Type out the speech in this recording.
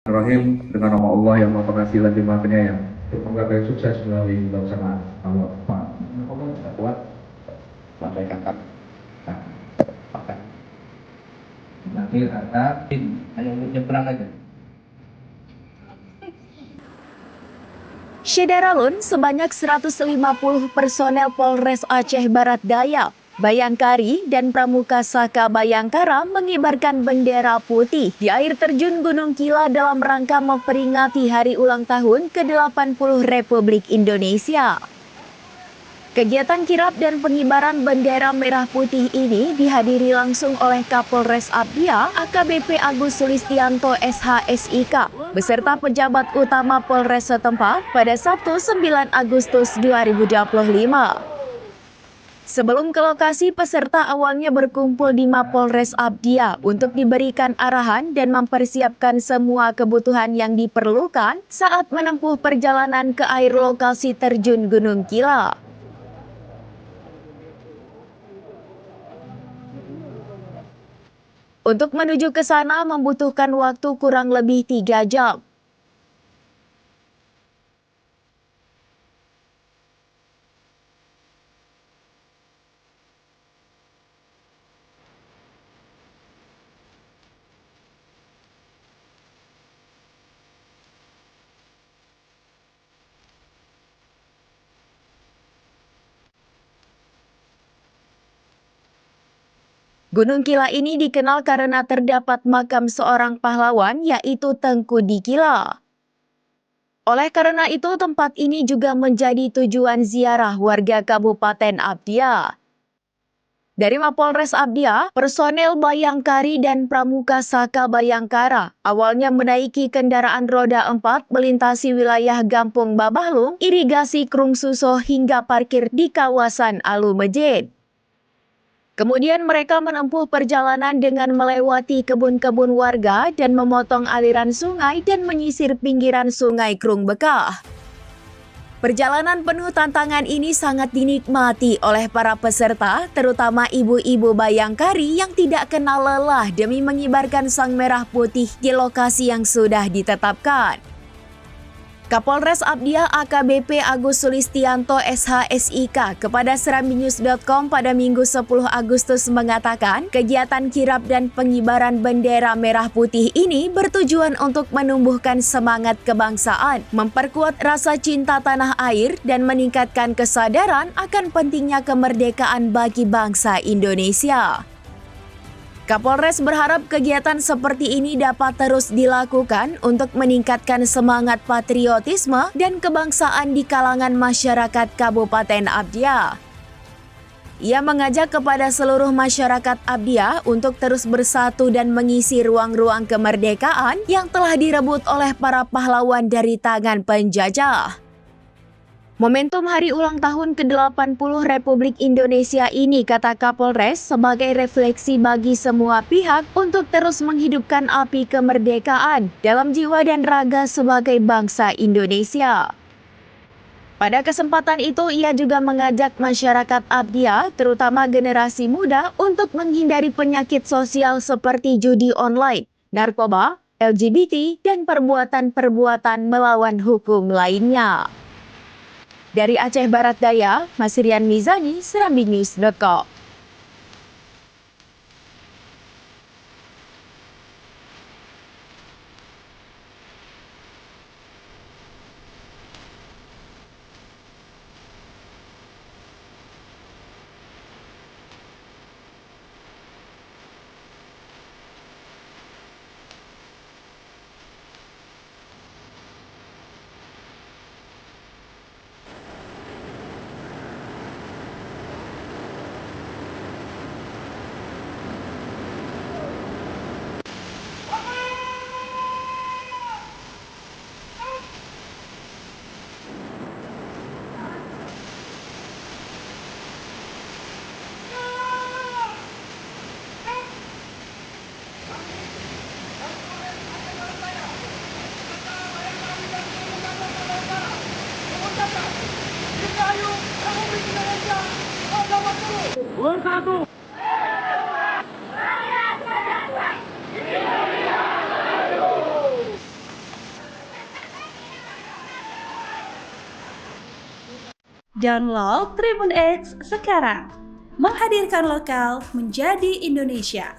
Bismillahirrahmanirrahim, dengan nama Allah yang Maha Pengasih lagi Maha Penyayang. Semoga kalian sukses melalui pelaksanaan Allah. Pak, ngomong nggak kuat, sampaikan kami. Nah, makan. Nanti kata, ayo nyebrang aja. Syederalun sebanyak 150 personel Polres Aceh Barat Daya, Bayangkari, dan Pramuka Saka Bayangkara mengibarkan bendera putih di air terjun Gunung Kila dalam rangka memperingati hari ulang tahun ke-80 Republik Indonesia. Kegiatan kirap dan pengibaran bendera merah putih ini dihadiri langsung oleh Kapolres Abdia AKBP Agus Sulistianto SHSIK beserta pejabat utama Polres setempat pada Sabtu 9 Agustus 2025. Sebelum ke lokasi, peserta awalnya berkumpul di Mapolres Abdia untuk diberikan arahan dan mempersiapkan semua kebutuhan yang diperlukan saat menempuh perjalanan ke air lokasi terjun Gunung Kila. Untuk menuju ke sana membutuhkan waktu kurang lebih 3 jam. Gunung Kila ini dikenal karena terdapat makam seorang pahlawan yaitu Tengku di Kila. Oleh karena itu tempat ini juga menjadi tujuan ziarah warga Kabupaten Abdia. Dari Mapolres Abdia, personel Bayangkari dan Pramuka Saka Bayangkara awalnya menaiki kendaraan roda 4 melintasi wilayah Gampung Babahlung, irigasi Krung Suso hingga parkir di kawasan Alu Mejid. Kemudian mereka menempuh perjalanan dengan melewati kebun-kebun warga dan memotong aliran sungai dan menyisir pinggiran sungai Krung Bekah. Perjalanan penuh tantangan ini sangat dinikmati oleh para peserta, terutama ibu-ibu Bayangkari yang tidak kenal lelah demi mengibarkan sang merah putih di lokasi yang sudah ditetapkan. Kapolres Abdia AKBP Agus Sulistianto SHSIK kepada serambinews.com pada Minggu 10 Agustus mengatakan kegiatan kirap dan pengibaran bendera merah putih ini bertujuan untuk menumbuhkan semangat kebangsaan, memperkuat rasa cinta tanah air, dan meningkatkan kesadaran akan pentingnya kemerdekaan bagi bangsa Indonesia. Kapolres berharap kegiatan seperti ini dapat terus dilakukan untuk meningkatkan semangat patriotisme dan kebangsaan di kalangan masyarakat Kabupaten Abdia. Ia mengajak kepada seluruh masyarakat Abdia untuk terus bersatu dan mengisi ruang-ruang kemerdekaan yang telah direbut oleh para pahlawan dari tangan penjajah. Momentum hari ulang tahun ke-80 Republik Indonesia ini, kata Kapolres, sebagai refleksi bagi semua pihak untuk terus menghidupkan api kemerdekaan dalam jiwa dan raga sebagai bangsa Indonesia. Pada kesempatan itu, ia juga mengajak masyarakat Abdia, terutama generasi muda, untuk menghindari penyakit sosial seperti judi online, narkoba, LGBT, dan perbuatan-perbuatan melawan hukum lainnya. Dari Aceh Barat Daya, Masrian Mizani, serambinews.com. Bersatu. Download Tribun X sekarang. Menghadirkan lokal menjadi Indonesia.